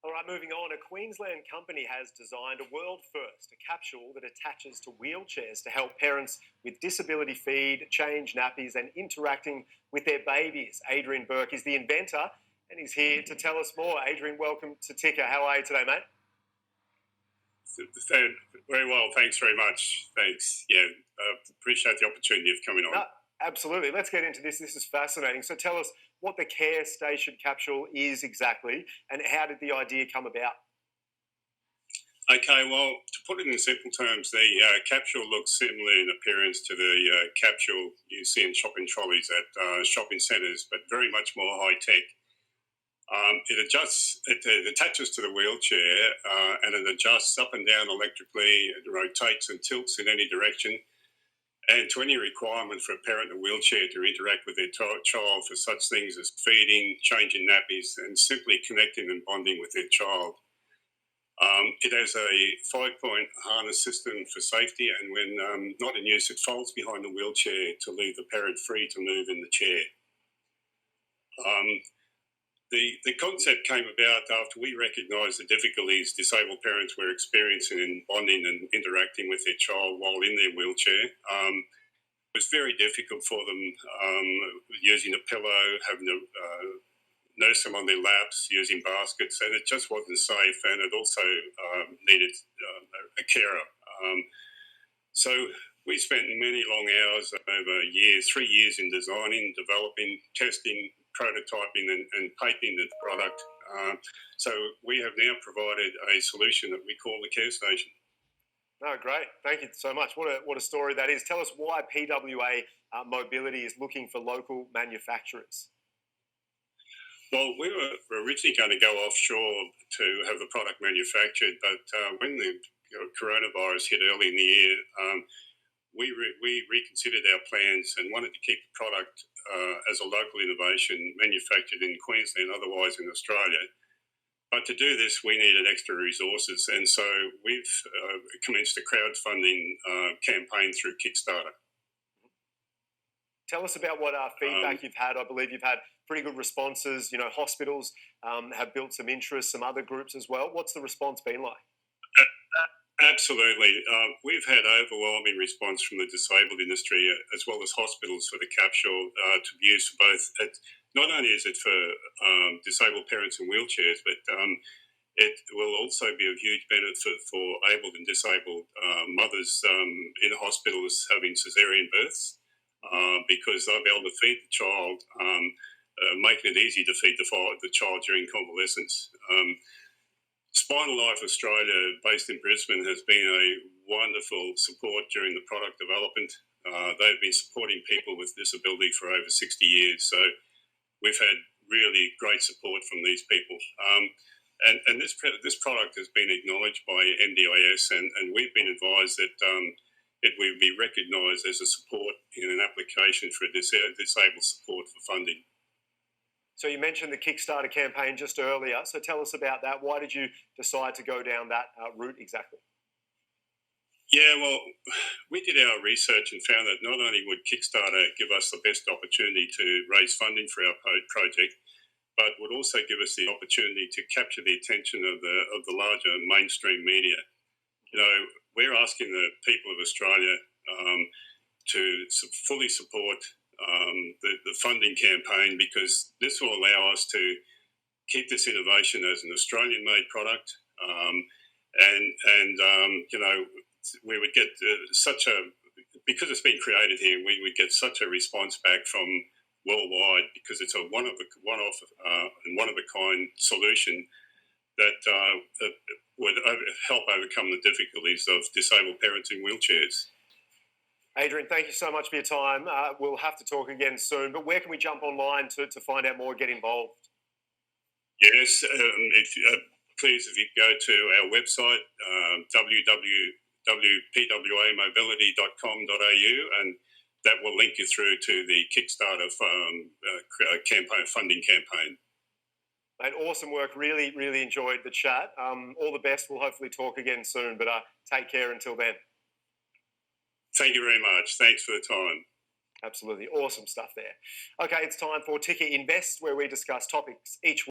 All right, moving on. A Queensland company has designed a world first, a capsule that attaches to wheelchairs to help parents with disability feed, change nappies, and interacting with their babies. Adrian Burke is the inventor, and he's here to tell us more. Adrian, welcome to Ticker. How are you today, mate? Very well, thanks very much. Thanks. Yeah, appreciate the opportunity of coming on. No, absolutely. Let's get into this. This is fascinating. So tell us what the Care Station capsule is exactly, and how did the idea come about? Okay, well, to put it in simple terms, the capsule looks similar in appearance to the capsule you see in shopping trolleys at shopping centres, but very much more high tech. It attaches to the wheelchair and it adjusts up and down electrically. It rotates and tilts in any direction. And to any requirement for a parent in a wheelchair to interact with their child for such things as feeding, changing nappies, and simply connecting and bonding with their child. It has a 5-point harness system for safety, and when not in use, it folds behind the wheelchair to leave the parent free to move in the chair. The concept came about after we recognised the difficulties disabled parents were experiencing in bonding and interacting with their child while in their wheelchair. It was very difficult for them using a pillow, having to nurse them on their laps, using baskets, and it just wasn't safe, and it also needed a carer. So we spent many long hours over years, 3 years in designing, developing, testing, prototyping and patenting the product. So we have now provided a solution that we call the Care Station. Oh, great. Thank you so much. What a story that is. Tell us why PWA Mobility is looking for local manufacturers. Well, we were originally going to go offshore to have the product manufactured, but when the coronavirus hit early in the year, we reconsidered our plans and wanted to keep the product as a local innovation manufactured in Queensland, otherwise in Australia. But to do this, we needed extra resources, and so we've commenced a crowdfunding campaign through Kickstarter. Tell us about what feedback you've had. I believe you've had pretty good responses. You know, hospitals have built some interest, some other groups as well. What's the response been like? Absolutely. We've had overwhelming response from the disabled industry as well as hospitals for the capsule to be used for both. Not only is it for disabled parents in wheelchairs, but it will also be of huge benefit for abled and disabled mothers in hospitals having caesarean births because they'll be able to feed the child, making it easy to feed the child during convalescence. Spinal Life Australia, based in Brisbane, has been a wonderful support during the product development. They've been supporting people with disability for over 60 years, so we've had really great support from these people. And this product has been acknowledged by NDIS, and we've been advised that it will be recognised as a support in an application for disabled support for funding. So you mentioned the Kickstarter campaign just earlier. So tell us about that. Why did you decide to go down that route exactly? Yeah, well, we did our research and found that not only would Kickstarter give us the best opportunity to raise funding for our project, but would also give us the opportunity to capture the attention of the larger mainstream media. You know, we're asking the people of Australia to fully support the funding campaign, because this will allow us to keep this innovation as an Australian-made product, you know, we would get because it's been created here, we would get such a response back from worldwide, because it's a one-off and one-of-a-kind solution that would help overcome the difficulties of disabled parents in wheelchairs. Adrian, thank you so much for your time. We'll have to talk again soon, but where can we jump online to find out more, get involved? Yes, please, if you go to our website, www.pwamobility.com.au, and that will link you through to the Kickstarter funding campaign. Mate, awesome work. Really, really enjoyed the chat. All the best. We'll hopefully talk again soon, but take care until then. Thank you very much. Thanks for the time. Absolutely. Awesome stuff there. Okay, it's time for Ticker Invest, where we discuss topics each week.